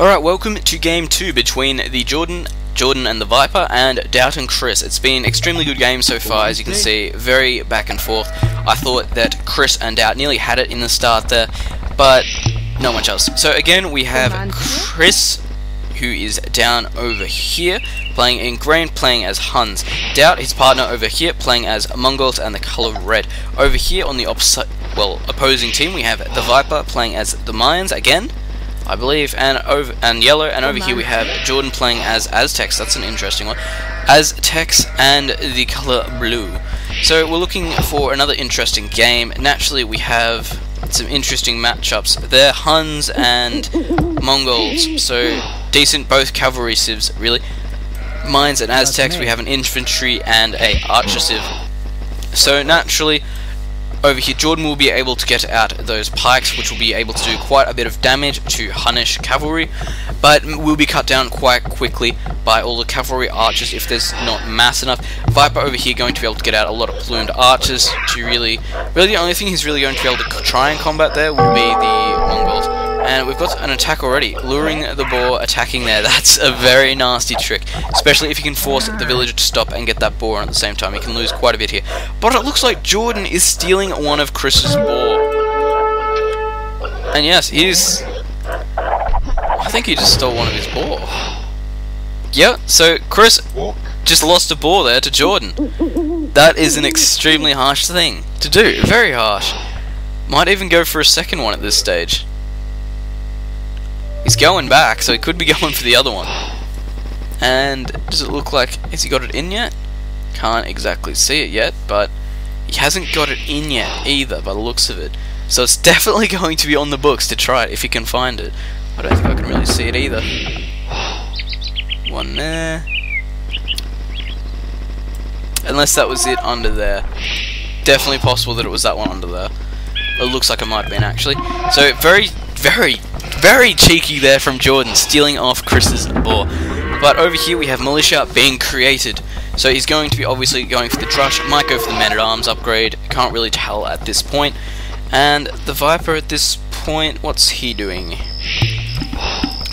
Alright, welcome to game 2 between the Jordan and the Viper, and Doubt and Chris. It's been an extremely good game so far, as you can see, very back and forth. I thought that Chris and Doubt nearly had it in the start there, but not much else. So again, we have Chris, who is down over here, playing in green, playing as Huns. Doubt, his partner, over here, playing as Mongols and the colour red. Over here on the opposing team, we have the Viper playing as the Mayans again, I believe, and yellow, and over here we have Jordan playing as Aztecs. That's an interesting one. Aztecs and the colour blue. So we're looking for another interesting game. Naturally, we have some interesting matchups. They're Huns and Mongols, so decent, both cavalry civs, really. Mayans and Aztecs, we have an infantry and a archer civ. So naturally, over here, Jordan will be able to get out those pikes, which will be able to do quite a bit of damage to Hunnish cavalry, but will be cut down quite quickly by all the cavalry archers if there's not mass enough. Viper over here going to be able to get out a lot of plumed archers to really the only thing he's really going to be able to try and combat there will be the Mongols. And we've got an attack already, luring the boar, attacking there. That's a very nasty trick, especially if you can force the villager to stop and get that boar on at the same time. You can lose quite a bit here. But it looks like Jordan is stealing one of Chris's boar. And yes, I think he just stole one of his boar. Yeah, so Chris just lost a boar there to Jordan. That is an extremely harsh thing to do, very harsh. Might even go for a second one at this stage. He's going back, so he could be going for the other one. And does it look like, has he got it in yet? Can't exactly see it yet, but he hasn't got it in yet either by the looks of it. So it's definitely going to be on the books to try it if he can find it. I don't think I can really see it either. One there. Unless that was it under there. Definitely possible that it was that one under there. It looks like it might have been actually. So very cheeky there from Jordan, stealing off Chris's boar. But over here we have militia being created. So he's going to be obviously going for the Drush, might go for the Man-at-Arms upgrade, can't really tell at this point. And the Viper at this point, what's he doing?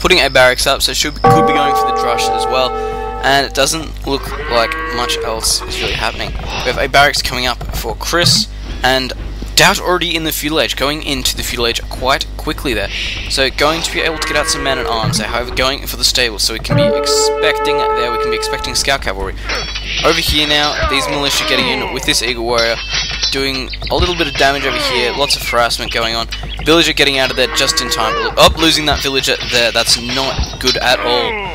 Putting a barracks up, so could be going for the Drush as well. And it doesn't look like much else is really happening. We have a barracks coming up for Chris, and Doubt already in the feudal age, going into the feudal age quite quickly there. So going to be able to get out some men-at-arms there, however going for the stables, so we can be expecting scout cavalry. Over here now, these militia getting in with this eagle warrior, doing a little bit of damage over here, lots of harassment going on. Villager getting out of there just in time. Oh, losing that villager there, that's not good at all.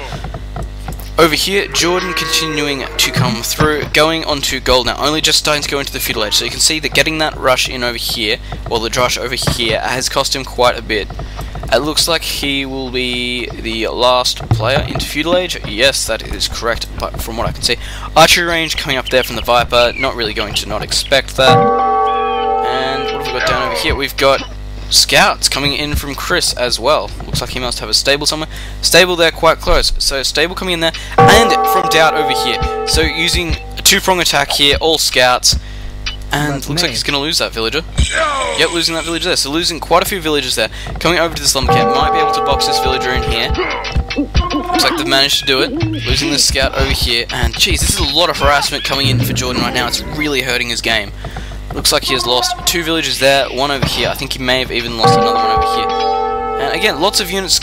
Over here, Jordan continuing to come through, going on to gold now, only just starting to go into the feudal age, so you can see that getting that rush in over here, or the drush over here, has cost him quite a bit. It looks like he will be the last player into feudal age. Yes, that is correct, but from what I can see. Archery range coming up there from the Viper, not really going to not expect that. And what have we got down over here? We've got scouts coming in from Chris as well. Looks like he must have a stable somewhere. Stable there quite close. So stable coming in there. And from Doubt over here. So using a two-prong attack here, all scouts. And looks like he's going to lose that villager. Yep, losing that villager there. So losing quite a few villagers there. Coming over to this lumber camp. Might be able to box this villager in here. Looks like they've managed to do it. Losing the scout over here. And geez, this is a lot of harassment coming in for Jordan right now. It's really hurting his game. Looks like he has lost two villagers there, one over here. I think he may have even lost another one over here. And again, lots of units,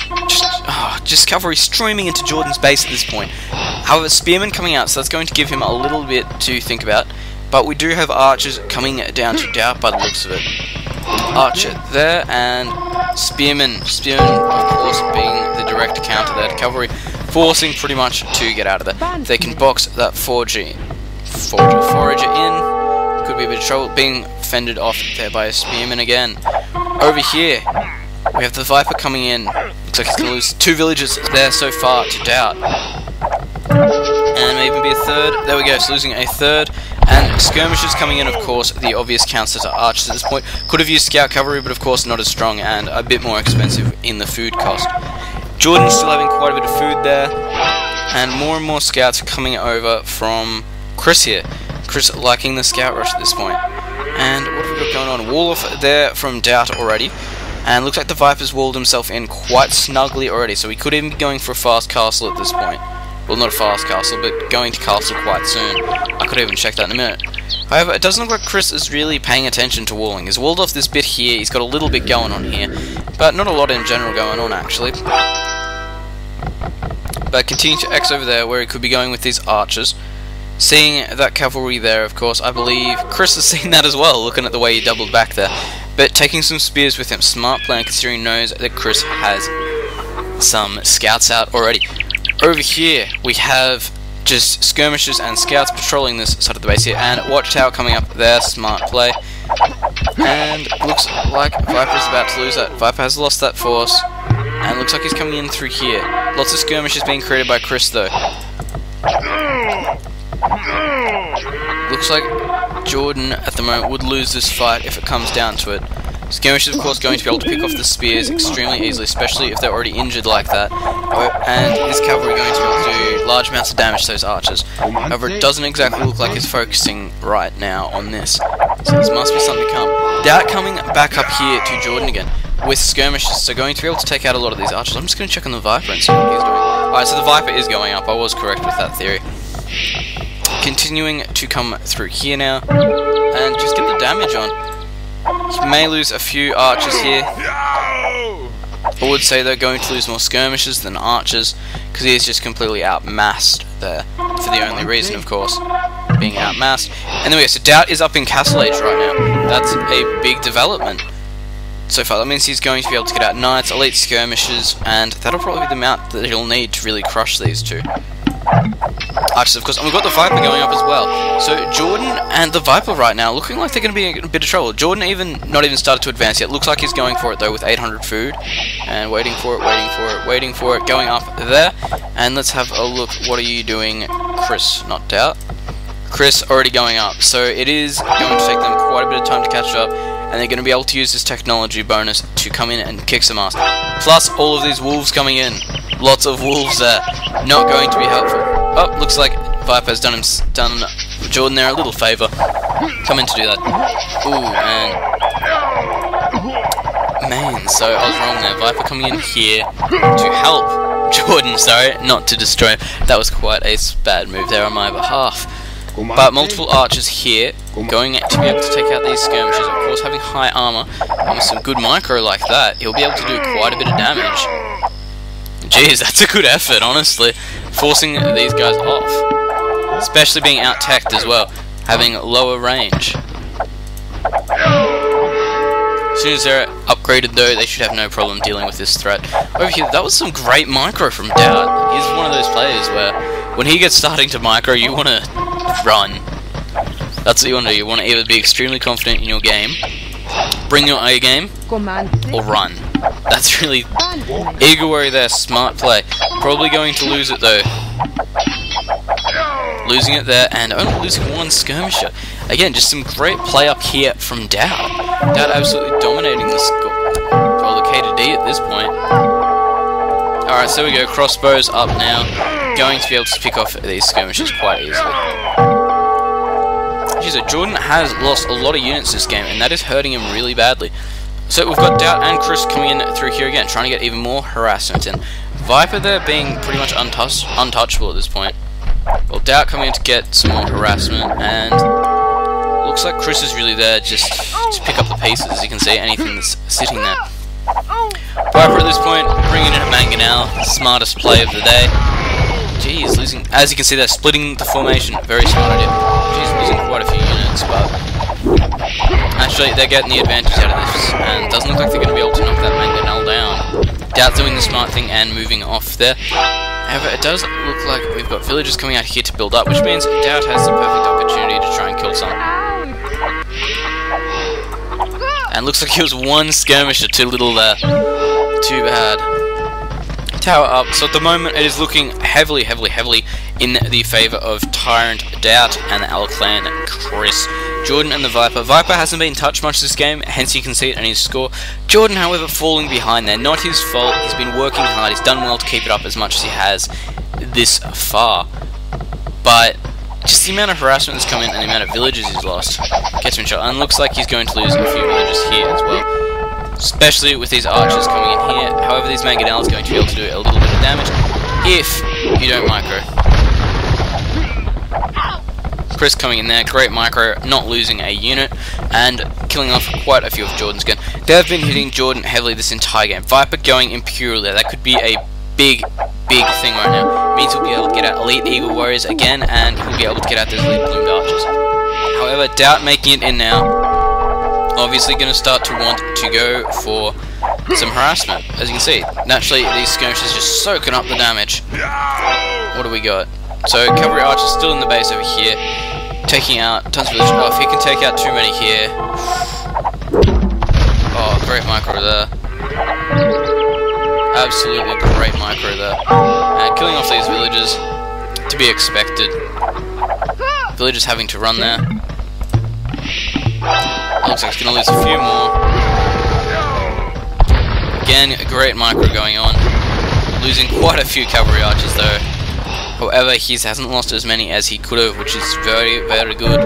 just cavalry streaming into Jordan's base at this point. However, spearmen coming out, so that's going to give him a little bit to think about. But we do have archers coming down to Doubt by the looks of it. Archer there, and spearmen. Spearmen, of course, being the direct counter there to cavalry, forcing pretty much to get out of there. They can box that forager in. Could be a bit of trouble, being fended off there by a spearman again. Over here, we have the Viper coming in. Looks like he's going to lose two villagers there so far to Doubt. And maybe be a third. There we go, so losing a third. And skirmishers coming in, of course, the obvious counter to archers at this point. Could have used scout cavalry, but of course not as strong and a bit more expensive in the food cost. Jordan still having quite a bit of food there. And more scouts coming over from Chris here. Chris liking the scout rush at this point. And what have we got going on? Wolof there from Doubt already. And looks like the Viper's walled himself in quite snugly already, so he could even be going for a fast castle at this point. Well, not a fast castle, but going to castle quite soon. I could even check that in a minute. However, it doesn't look like Chris is really paying attention to walling. He's walled off this bit here, he's got a little bit going on here, but not a lot in general going on actually. But continue to X over there where he could be going with these archers. Seeing that cavalry there, of course, I believe Chris has seen that as well, looking at the way he doubled back there. But taking some spears with him, smart plan considering he knows that Chris has some scouts out already. Over here, we have just skirmishers and scouts patrolling this side of the base here, and watchtower coming up there, smart play. And looks like Viper's about to lose that. Viper has lost that force, and looks like he's coming in through here. Lots of skirmishes being created by Chris though. Looks like Jordan at the moment would lose this fight if it comes down to it. Skirmishers of course going to be able to pick off the spears extremely easily, especially if they're already injured like that. And his cavalry going to be able to do large amounts of damage to those archers. However, it doesn't exactly look like he's focusing right now on this. So this must be something to come. Doubt coming back up here to Jordan again with skirmishers, so going to be able to take out a lot of these archers. I'm just going to check on the Viper and see what he's doing. Alright, so the Viper is going up. I was correct with that theory. Continuing to come through here now and just get the damage on. He may lose a few archers here. I would say they're going to lose more skirmishers than archers because he is just completely outmassed there, for the only reason of course being outmassed. Anyway, so Doubt is up in Castle Age right now. That's a big development so far. That means he's going to be able to get out knights, elite skirmishers, and that'll probably be the amount that he'll need to really crush these two archers, of course. And we've got the Viper going up as well. So Jordan and the Viper right now looking like they're going to be in a bit of trouble. Jordan not even started to advance yet. Looks like he's going for it though with 800 food. And waiting for it, going up there. And let's have a look. What are you doing, Chris? Not Doubt. Chris already going up. So it is going to take them quite a bit of time to catch up. And they're going to be able to use this technology bonus to come in and kick some ass. Plus all of these wolves coming in. Lots of wolves there. Not going to be helpful. Oh, looks like Viper's done Jordan there a little favour. Come in to do that. Ooh, and man, so I was wrong there. Viper coming in here to help Jordan, sorry, not to destroy him. That was quite a bad move there on my behalf. But multiple archers here, going to be able to take out these skirmishers. Of course, having high armor and with some good micro like that, he'll be able to do quite a bit of damage. Jeez, that's a good effort, honestly, forcing these guys off, especially being out-teched as well, having lower range. As soon as they're upgraded though, they should have no problem dealing with this threat. Over here, that was some great micro from Doubt. He's one of those players where, when he gets starting to micro, you want to run. That's what you want to do. You want to either be extremely confident in your game, bring your A game, or run. That's really eager worry there, smart play. Probably going to lose it though. Losing it there and only losing one skirmisher. Again, just some great play up here from Doubt. Doubt absolutely dominating the score. Well, the K to D at this point. Alright, so we go. Crossbows up now. Going to be able to pick off these skirmishers quite easily. Jeez, Jordan has lost a lot of units this game, and that is hurting him really badly. So we've got Doubt and Chris coming in through here again, trying to get even more harassment in. Viper there being pretty much untouchable at this point. Well, Doubt coming in to get some more harassment, and looks like Chris is really there just to pick up the pieces, as you can see, anything that's sitting there. Viper at this point, bringing in a Mangonel, smartest play of the day. Jeez, losing, as you can see they're splitting the formation, very smart idea. Jeez, losing quite a few units, but actually they're getting the advantage out of this, and it doesn't look like they're going to be able to knock that Mangonel down. Doubt doing the smart thing and moving off there. However, it does look like we've got villagers coming out here to build up, which means Doubt has the perfect opportunity to try and kill some. And looks like he was one skirmisher too little there. Too bad. Tower up. So at the moment it is looking heavily in the favour of Tyrant Doubt and the Clan Chris. Jordan and the Viper. Viper hasn't been touched much this game, hence you can see it in his score. Jordan, however, falling behind there. Not his fault. He's been working hard. He's done well to keep it up as much as he has this far. But just the amount of harassment that's come in and the amount of villagers he's lost gets him in trouble. And looks like he's going to lose a few villagers here as well. especially with these archers coming in here. However, these mangonels are going to be able to do a little bit of damage if you don't micro. Chris coming in there, great micro, not losing a unit, and killing off quite a few of Jordan's gun. They have been hitting Jordan heavily this entire game. Viper going Imperial there, that could be a big thing right now. It means he'll be able to get out Elite Eagle Warriors again, and he'll be able to get out those Elite Bloomed Archers. However, Doubt making it in now, obviously going to start to want to go for some harassment. As you can see, naturally these skirmishes just soaking up the damage. What do we got? So Cavalry Archers still in the base over here, taking out tons of village. Oh, if he can take out too many here. Oh, great micro there. Absolutely great micro there. And killing off these villagers, to be expected. Villagers having to run there. Looks like he's going to lose a few more. Again, a great micro going on. Losing quite a few Cavalry Archers though. However, he hasn't lost as many as he could have, which is very good.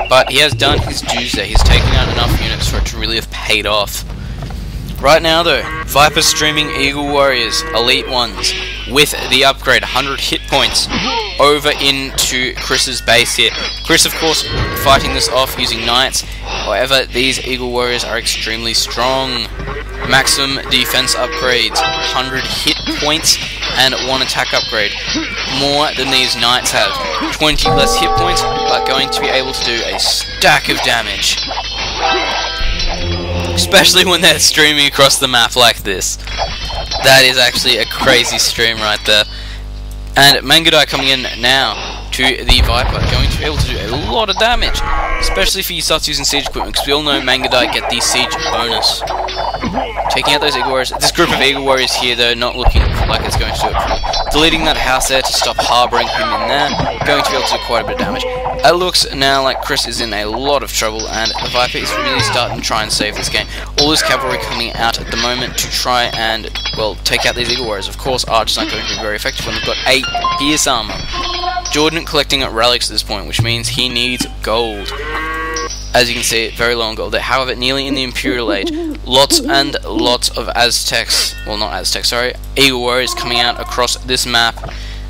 But he has done his dues there. He's taken out enough units for it to really have paid off. Right now though, Viper streaming Eagle Warriors, Elite ones, with the upgrade, 100 hit points, over into Chris's base here. Chris, of course, fighting this off using Knights. However, these Eagle Warriors are extremely strong. Maximum defense upgrades, 100 hit points, and 1 attack upgrade. More than these Knights have. 20 less hit points, but going to be able to do a stack of damage. Especially when they're streaming across the map like this. That is actually a crazy stream right there. And Mangadai coming in now to the Viper, going to be able to do a lot of damage. Especially if he starts using siege equipment, because we all know Mangadai get the siege bonus. Taking out those Eagle Warriors. This group of Eagle Warriors here though, not looking like it's going to do it. Deleting that house there to stop harbouring him in there. Going to be able to do quite a bit of damage. It looks now like Chris is in a lot of trouble, and the Viper is really starting to try and save this game. All his cavalry coming out at the moment to try and, well, take out these Eagle Warriors. Of course, Archers aren't going to be very effective when they've got 8 pierce armor. Jordan collecting relics at this point, which means he needs gold. As you can see, very low on gold. However, nearly in the Imperial Age, lots and lots of Aztecs, well not Aztecs, sorry, Eagle Warriors coming out across this map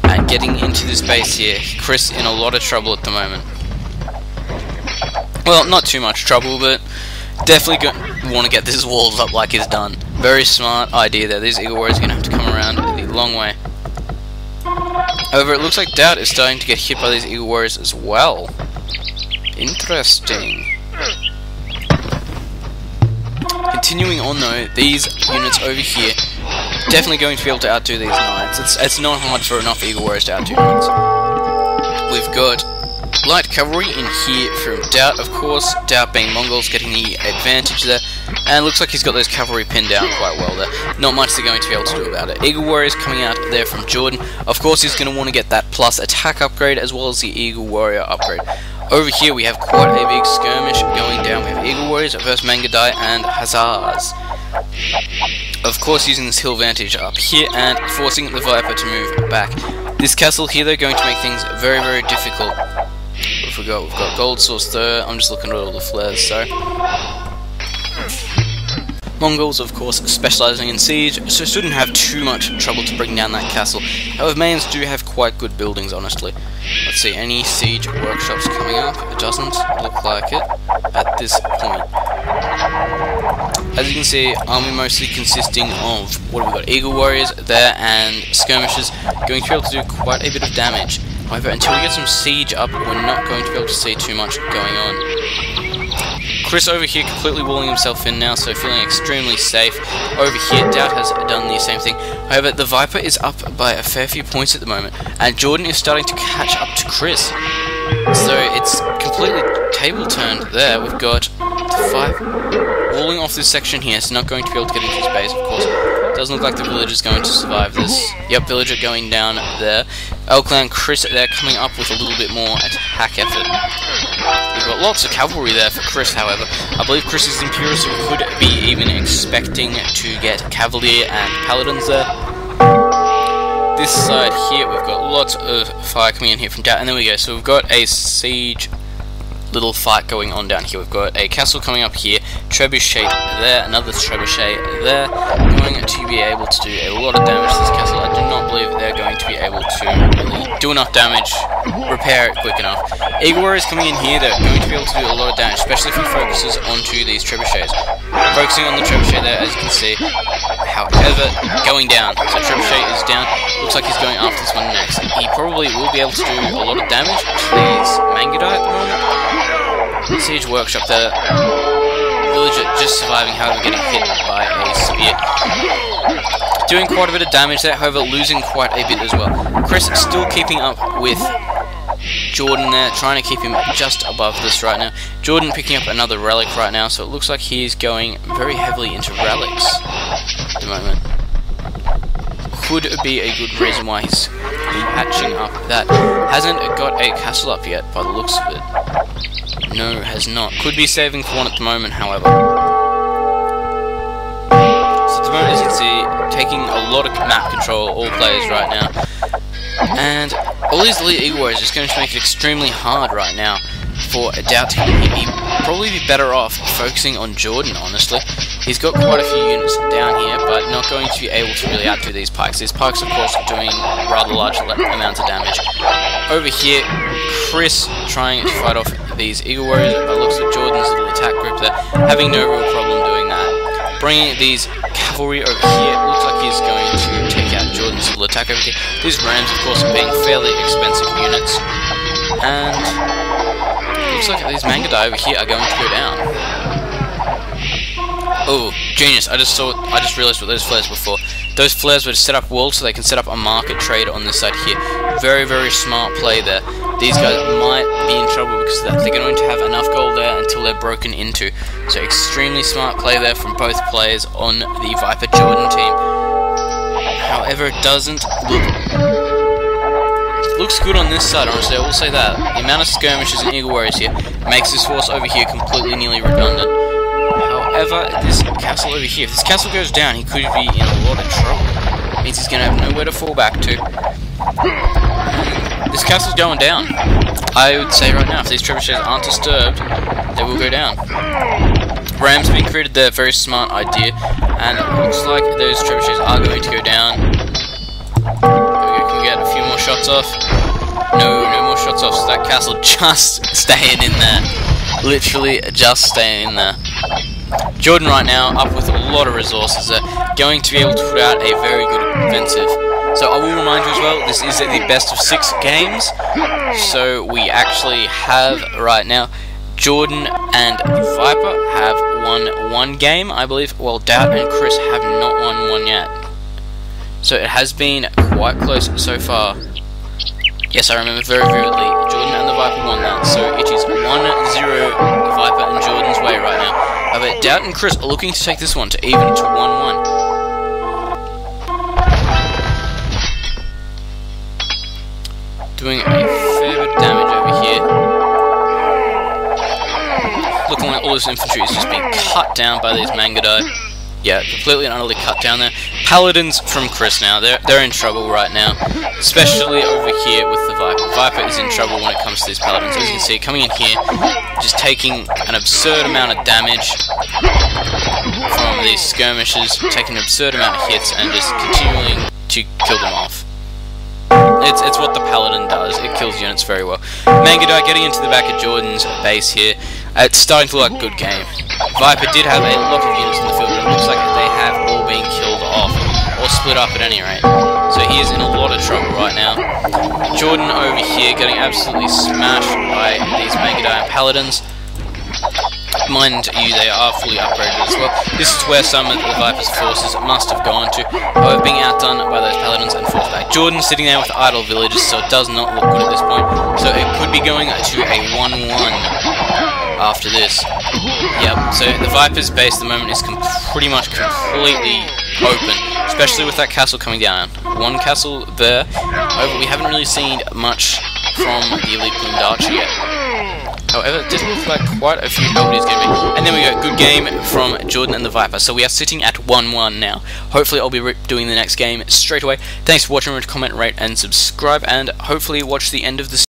and getting into this base here. Chris in a lot of trouble at the moment. Well, not too much trouble, but definitely want to get this walls up like he's done. Very smart idea there. These Eagle Warriors are going to have to come around the long way. However, it looks like Doubt is starting to get hit by these Eagle Warriors as well. Interesting. Continuing on though, these units over here definitely going to be able to outdo these Knights. It's not hard for enough Eagle Warriors to outdo Knights. We've got light cavalry in here from Doubt, of course. Doubt being Mongols, getting the advantage there. And it looks like he's got those cavalry pinned down quite well there. Not much they're going to be able to do about it. Eagle Warriors coming out there from Jordan. Of course, he's going to want to get that plus attack upgrade as well as the Eagle Warrior upgrade. Over here we have quite a big skirmish going down. We have Eagle Warriors versus Mangadai and Hussars. Of course, using this hill vantage up here and forcing the Viper to move back. This castle here, they're going to make things very difficult. What have we got? We've got gold source there. I'm just looking at all the flares, so. Mongols, of course, specialising in siege, so shouldn't have too much trouble to bring down that castle. However, Mayans do have quite good buildings, honestly. Let's see, any siege workshops coming up? It doesn't look like it at this point. As you can see, army mostly consisting of, what have we got, Eagle Warriors there and skirmishers, going to be able to do quite a bit of damage. However, until we get some siege up, we're not going to be able to see too much going on. Chris over here completely walling himself in now, so feeling extremely safe. Over here, Doubt has done the same thing. However, the Viper is up by a fair few points at the moment, and Jordan is starting to catch up to Chris. So it's completely table turned there. We've got the Viper walling off this section here, so not going to be able to get into his base, of course. Doesn't look like the villager's going to survive this. Yep, villager going down there. Elclan Chris there coming up with a little bit more attack effort. We've got lots of cavalry there for Chris, however. I believe Chris's Imperials could be even expecting to get Cavalier and Paladins there. This side here, we've got lots of fire coming in here from Doubt, and there we go. So we've got a siege little fight going on down here. We've got a castle coming up here, trebuchet there, another trebuchet there, going to be able to do a lot of damage to this castle. I do not believe they're going to be able to really do enough damage, repair it quick enough. Eagle Warriors coming in here, they're going to be able to do a lot of damage, especially if he focuses onto these trebuchets. Focusing on the trebuchet there, as you can see, however, going down. So trebuchet is down, looks like he's going after this one next. He probably will be able to do a lot of damage to these Mangudai at the moment. Siege workshop there. Villager just surviving, however, getting hit by a spear. Doing quite a bit of damage there, however, losing quite a bit as well. Chris still keeping up with Jordan there, trying to keep him just above this right now. Jordan picking up another relic right now, so it looks like he's going very heavily into relics at the moment. Could be a good reason why he's patching up that. Hasn't got a castle up yet by the looks of it. No, has not. Could be saving for one at the moment, however. So at the moment, as you can see, taking a lot of map control, all players right now. And all these elite Eagle Warriors is just going to make it extremely hard right now for a doubt to come in. He'd probably be better off focusing on Jordan, honestly. He's got quite a few units down here, but not going to be able to really outdo these pikes. These pikes, of course, are doing rather large amounts of damage. Over here, Chris trying to fight off these Eagle Warriors. By the looks of Jordan's little attack group there, having no real problem doing that. Bringing these cavalry over here, looks like he's going to take out Jordan's little attack over here. These rams, of course, being fairly expensive units. And looks like these Mangudai over here are going to go down. Oh, genius. I just realized what those flares were for. Those flares were to set up walls so they can set up a market trade on this side here. Very, very smart play there. These guys might be in trouble because they're going to have enough gold there until they're broken into. So extremely smart play there from both players on the Viper Jordan team. However, it doesn't look... looks good on this side, honestly, I will say that. The amount of skirmishes and Eagle Warriors here makes this force over here completely nearly redundant. However, this castle over here, if this castle goes down, he could be in a lot of trouble. It means he's going to have nowhere to fall back to. This castle's going down. I would say right now, if these trebuchets aren't disturbed, they will go down. Rams being created there, very smart idea, and it looks like those trebuchets are going to go down. There we go, can we get a few more shots off? No more shots off, so that castle just staying in there. Literally just staying in there. Jordan right now up with a lot of resources there, going to be able to put out a very good offensive. So I will remind you as well, this is the best of 6 games. So we actually have right now Jordan and Viper have won 1 game, I believe, while Doubt and Chris have not won 1 yet. So it has been quite close so far. Yes, I remember very vividly, Jordan and the Viper won that, so it is 1-0 Viper and Jordan's way right now. However, Doubt and Chris are looking to take this one to even to 1-1. Doing a fair bit of damage over here. Looking like all this infantry is just being cut down by these Mangudai. Yeah, completely and utterly cut down there. Paladins from Chris now, they're in trouble right now. Especially over here with the Viper. Viper is in trouble when it comes to these Paladins. As you can see, coming in here, just taking an absurd amount of damage from these skirmishes, taking an absurd amount of hits, and just continuing to kill them off. It's what the Paladin does, it kills units very well. Mangudai getting into the back of Jordan's base here. It's starting to look like a good game. Viper did have a lot of units in the field, but it looks like they have all been killed off, or split up at any rate. So he is in a lot of trouble right now. Jordan over here getting absolutely smashed by these Mangudai and Paladins. Mind you, they are fully upgraded as well. This is where some of the Viper's forces must have gone to, however, being outdone by those Paladins and forced back. Jordan sitting there with idle villages, so it does not look good at this point. So it could be going to a 1-1 after this. Yep, so the Viper's base at the moment is pretty much completely open, especially with that castle coming down. 1 castle there. However, we haven't really seen much from the Elite Plumed Archer yet. However, it does look like quite a few abilities going to be. And then we go, good game from Jordan and the Viper. So we are sitting at 1-1 now. Hopefully I'll be doing the next game straight away. Thanks for watching, remember to comment, rate and subscribe, and hopefully watch the end of the